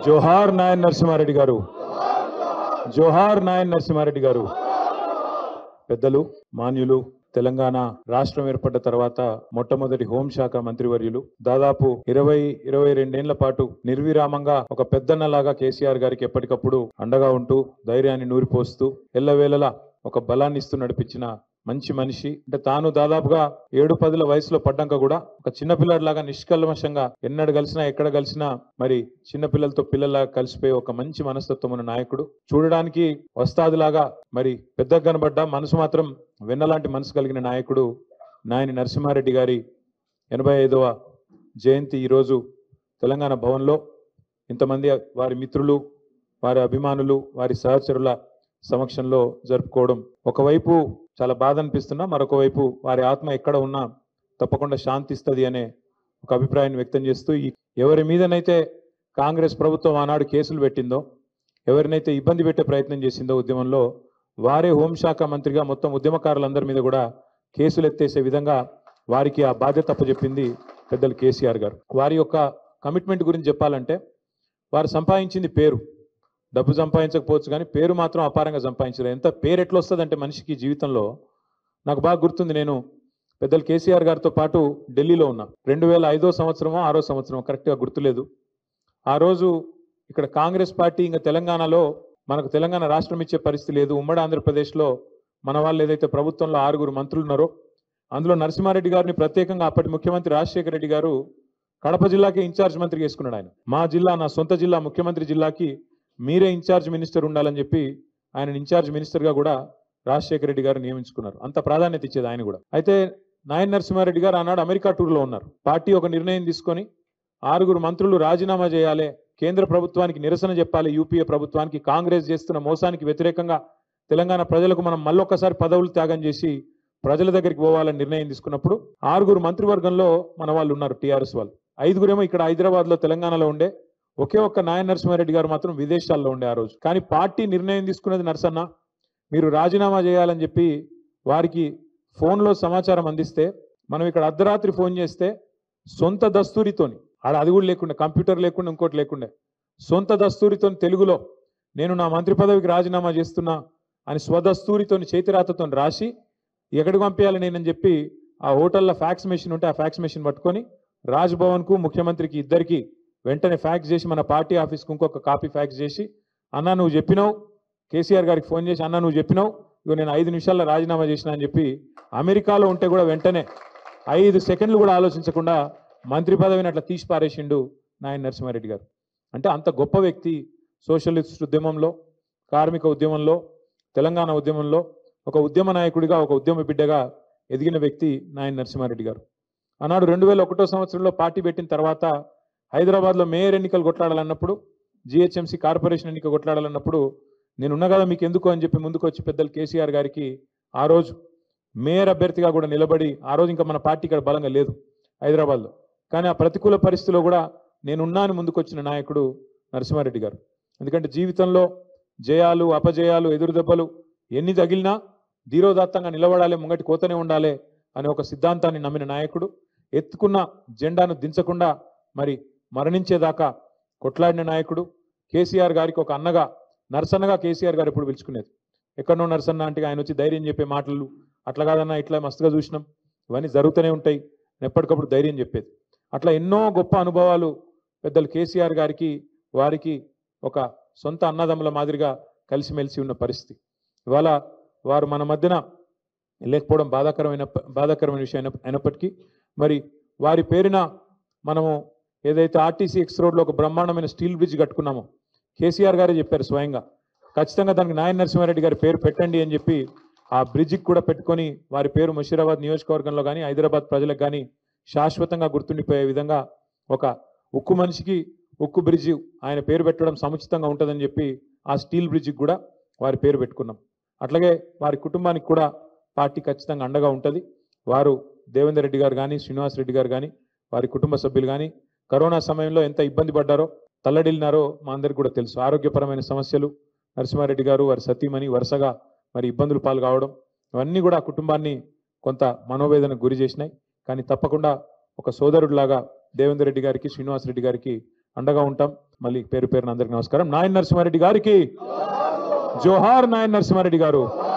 జోహార్ నాయన్ నరసింహారెడ్డి గారు, జోహార్ నాయన్ నరసింహారెడ్డి గారు. పెద్దలు, మాన్యులు, తెలంగాణ రాష్ట్రం ఏర్పడ్డ తర్వాత మొట్టమొదటి హోంశాఖ మంత్రివర్యులు, దాదాపు 22 పాటు నిర్విరామంగా ఒక పెద్దన్నలాగా కేసీఆర్ గారికి ఎప్పటికప్పుడు అండగా ఉంటూ ధైర్యాన్ని నూరిపోస్తూ ఎల్లవేళలా ఒక బలాన్ని ఇస్తూ నడిపించిన మంచి మనిషి. అంటే తాను దాదాపుగా 7-10 వయసులో పడ్డాక కూడా ఒక చిన్నపిల్లలాగా నిష్కల్మషంగా ఎన్నడు కలిసినా ఎక్కడ కలిసినా మరి చిన్నపిల్లలతో పిల్లలాగా కలిసిపోయి ఒక మంచి మనస్తత్వం ఉన్న నాయకుడు. చూడడానికి వస్తాదులాగా మరి పెద్దగా కనబడ్డ మనసు మాత్రం వెన్నలాంటి మనసు కలిగిన నాయకుడు నాయని నరసింహారెడ్డి గారి 85వ జయంతి ఈరోజు తెలంగాణ భవన్లో ఇంతమంది వారి మిత్రులు, వారి అభిమానులు, వారి సహచరుల సమక్షంలో జరుపుకోవడం ఒకవైపు చాలా బాధ అనిపిస్తున్నా, మరొక వైపు వారి ఆత్మ ఎక్కడ ఉన్నా తప్పకుండా శాంతిస్తుంది అనే ఒక అభిప్రాయాన్ని వ్యక్తం చేస్తూ, ఎవరి మీదనైతే కాంగ్రెస్ ప్రభుత్వం ఆనాడు కేసులు పెట్టిందో, ఎవరినైతే ఇబ్బంది పెట్టే ప్రయత్నం చేసిందో ఉద్యమంలో, వారే హోంశాఖ మంత్రిగా మొత్తం ఉద్యమకారులందరి మీద కూడా కేసులు ఎత్తేసే విధంగా వారికి ఆ బాధ్యత అప్పచెప్పింది పెద్దలు కేసీఆర్ గారు. వారి యొక్క కమిట్మెంట్ గురించి చెప్పాలంటే, వారు సంపాదించింది పేరు, డబ్బు సంపాదించకపోవచ్చు కానీ పేరు మాత్రం అపారంగా సంపాదించారు. ఎంత పేరు ఎట్లా వస్తుందంటే మనిషికి జీవితంలో, నాకు బాగా గుర్తుంది, నేను పెద్దలు కేసీఆర్ గారితో పాటు ఢిల్లీలో ఉన్నా. 2005వ సంవత్సరమో 6వ సంవత్సరమో కరెక్ట్గా గుర్తులేదు. ఆ రోజు ఇక్కడ కాంగ్రెస్ పార్టీ ఇంకా తెలంగాణలో మనకు తెలంగాణ రాష్ట్రం ఇచ్చే పరిస్థితి లేదు. ఉమ్మడి ఆంధ్రప్రదేశ్లో మన వాళ్ళు ఏదైతే ప్రభుత్వంలో 6 మంత్రులు ఉన్నారో అందులో నరసింహారెడ్డి గారిని ప్రత్యేకంగా అప్పటి ముఖ్యమంత్రి రాజశేఖర రెడ్డి గారు కడప జిల్లాకి ఇన్ఛార్జ్ మంత్రి చేసుకున్నాడు. ఆయన మా జిల్లా, నా సొంత జిల్లా ముఖ్యమంత్రి జిల్లాకి మీరే ఇన్ఛార్జ్ మినిస్టర్ ఉండాలని చెప్పి ఆయన ఇన్ఛార్జ్ మినిస్టర్గా కూడా రాజశేఖర రెడ్డి గారు నియమించుకున్నారు. అంత ప్రాధాన్యత ఇచ్చేది ఆయన కూడా. అయితే నాయన్ నరసింహారెడ్డి గారు ఆనాడు అమెరికా టూర్లో ఉన్నారు. పార్టీ ఒక నిర్ణయం తీసుకొని 6 మంత్రులు రాజీనామా చేయాలి, కేంద్ర ప్రభుత్వానికి నిరసన చెప్పాలి, యూపీఏ ప్రభుత్వానికి కాంగ్రెస్ చేస్తున్న మోసానికి వ్యతిరేకంగా తెలంగాణ ప్రజలకు మనం మళ్ళొక్కసారి పదవులు త్యాగం చేసి ప్రజల దగ్గరికి పోవాలని నిర్ణయం తీసుకున్నప్పుడు 6 మంత్రివర్గంలో మన వాళ్ళు ఉన్నారు, టీఆర్ఎస్ వాళ్ళు. 5 ఇక్కడ హైదరాబాద్లో తెలంగాణలో ఉండే, ఒకే ఒక్క నాయన్ నరసింహారెడ్డి గారు మాత్రం విదేశాల్లో ఉండే ఆ రోజు. కానీ పార్టీ నిర్ణయం తీసుకున్నది నరసన్న, మీరు రాజీనామా చేయాలని చెప్పి వారికి ఫోన్లో సమాచారం అందిస్తే, మనం ఇక్కడ అర్ధరాత్రి ఫోన్ చేస్తే సొంత దస్తూరితోని, అది కూడా లేకుండా, కంప్యూటర్ లేకుండా, ఇంకోటి లేకుండా, సొంత దస్తూరితో తెలుగులో నేను నా మంత్రి పదవికి రాజీనామా చేస్తున్నా అని స్వదస్తూరితోని చేతిరాతతో రాసి ఎక్కడికి పంపించాలి నేనని చెప్పి ఆ హోటల్లో ఫ్యాక్స్ మెషిన్ ఉంటే ఆ ఫ్యాక్స్ మెషిన్ పట్టుకొని రాజ్భవన్కు ముఖ్యమంత్రికి ఇద్దరికి వెంటనే ఫ్యాక్స్ చేసి మన పార్టీ ఆఫీస్కి ఇంకొక కాపీ ఫ్యాక్స్ చేసి, అన్నా నువ్వు చెప్పినావు, కేసీఆర్ గారికి ఫోన్ చేసి అన్నా నువ్వు చెప్పినావు, ఇగో నేను 5 నిమిషాల్లో రాజీనామా చేసిన అని చెప్పి అమెరికాలో ఉంటే కూడా వెంటనే 5 సెకండ్లు కూడా ఆలోచించకుండా మంత్రి పదవిని అట్లా తీసి పారేసిండు నాయన్ నరసింహారెడ్డి గారు. అంటే అంత గొప్ప వ్యక్తి. సోషలిస్ట్ ఉద్యమంలో, కార్మిక ఉద్యమంలో, తెలంగాణ ఉద్యమంలో ఒక ఉద్యమ నాయకుడిగా, ఒక ఉద్యమ బిడ్డగా ఎదిగిన వ్యక్తి నాయన్ నరసింహారెడ్డి గారు. ఆనాడు 2001వ సంవత్సరంలో పార్టీ పెట్టిన తర్వాత హైదరాబాద్లో మేయర్ ఎన్నికలు కొట్లాడాలన్నప్పుడు, జిహెచ్ఎంసీ కార్పొరేషన్ ఎన్నిక కొట్లాడాలన్నప్పుడు నేనున్నా కదా మీకు ఎందుకు అని చెప్పి ముందుకు వచ్చి పెద్దలు కేసీఆర్ గారికి ఆ రోజు మేయర్ అభ్యర్థిగా కూడా నిలబడి, ఆ రోజు ఇంకా మన పార్టీ ఇక్కడ బలంగా లేదు హైదరాబాద్లో, కానీ ఆ ప్రతికూల పరిస్థితిలో కూడా నేనున్నా అని ముందుకు వచ్చిన నాయకుడు నరసింహారెడ్డి గారు. ఎందుకంటే జీవితంలో జయాలు, అపజయాలు, ఎదురుదెబ్బలు ఎన్ని తగిలినా ధీరోదాత్తంగా నిలబడాలి, ముంగటి కోతనే ఉండాలి అనే ఒక సిద్ధాంతాన్ని నమ్మిన నాయకుడు. ఎత్తుకున్న జెండాను దించకుండా మరి మరణించేదాకా కొట్లాడిన నాయకుడు. కేసీఆర్ గారికి ఒక అన్నగా, నరసన్నగా కేసీఆర్ గారు ఎప్పుడు పిలుచుకునేది. ఎక్కడనో నరసన్న అంటే ఆయన వచ్చి ధైర్యం చెప్పే మాటలు, అట్లా కాదన్నా ఇట్లా మస్తుగా చూసినాం, ఇవన్నీ జరుగుతూనే ఉంటాయి, ఎప్పటికప్పుడు ధైర్యం చెప్పేది. అట్లా ఎన్నో గొప్ప అనుభవాలు పెద్దలు కేసీఆర్ గారికి, వారికి ఒక సొంత అన్నదమ్ముల మాదిరిగా కలిసిమెలిసి ఉన్న పరిస్థితి. ఇవాళ వారు మన మధ్యన లేకపోవడం బాధాకరమైన విషయం అయినప్పటికీ, మరి వారి పేరున మనము ఏదైతే ఆర్టీసీ ఎక్స్ రోడ్లో ఒక బ్రహ్మాండమైన స్టీల్ బ్రిడ్జ్ కట్టుకున్నామో, కేసీఆర్ గారే చెప్పారు స్వయంగా, ఖచ్చితంగా దానికి నాయన్ నరసింహారెడ్డి గారి పేరు పెట్టండి అని చెప్పి ఆ బ్రిడ్జికి కూడా పెట్టుకొని వారి పేరు ముషీరాబాద్ నియోజకవర్గంలో కానీ హైదరాబాద్ ప్రజలకు కానీ శాశ్వతంగా గుర్తుండిపోయే విధంగా ఒక ఉక్కు మనిషికి ఉక్కు బ్రిడ్జి ఆయన పేరు పెట్టడం సముచితంగా ఉంటుందని చెప్పి ఆ స్టీల్ బ్రిడ్జికి కూడా వారి పేరు పెట్టుకున్నాం. అట్లాగే వారి కుటుంబానికి కూడా పార్టీ ఖచ్చితంగా అండగా ఉంటుంది. వారు దేవేందర్ రెడ్డి గారు కానీ, శ్రీనివాస్ రెడ్డి గారు కానీ, వారి కుటుంబ సభ్యులు కానీ కరోనా సమయంలో ఎంత ఇబ్బంది పడ్డారో, తల్లడిల్లినారో మా అందరికీ కూడా తెలుసు. ఆరోగ్యపరమైన సమస్యలు, నరసింహారెడ్డి గారు వారి సతీమణి వరుసగా మరి ఇబ్బందులు పాలు కావడం, ఇవన్నీ కూడా ఆ కుటుంబాన్ని కొంత మనోవేదనకు గురి చేసినాయి. కానీ తప్పకుండా ఒక సోదరుడిలాగా దేవేందర్ రెడ్డి గారికి, శ్రీనివాస్ రెడ్డి గారికి అండగా ఉంటాం. మళ్ళీ పేరు పేరున అందరికీ నమస్కారం. నాయన్ నరసింహారెడ్డి గారికి జోహార్. నాయన్ నరసింహారెడ్డి గారు.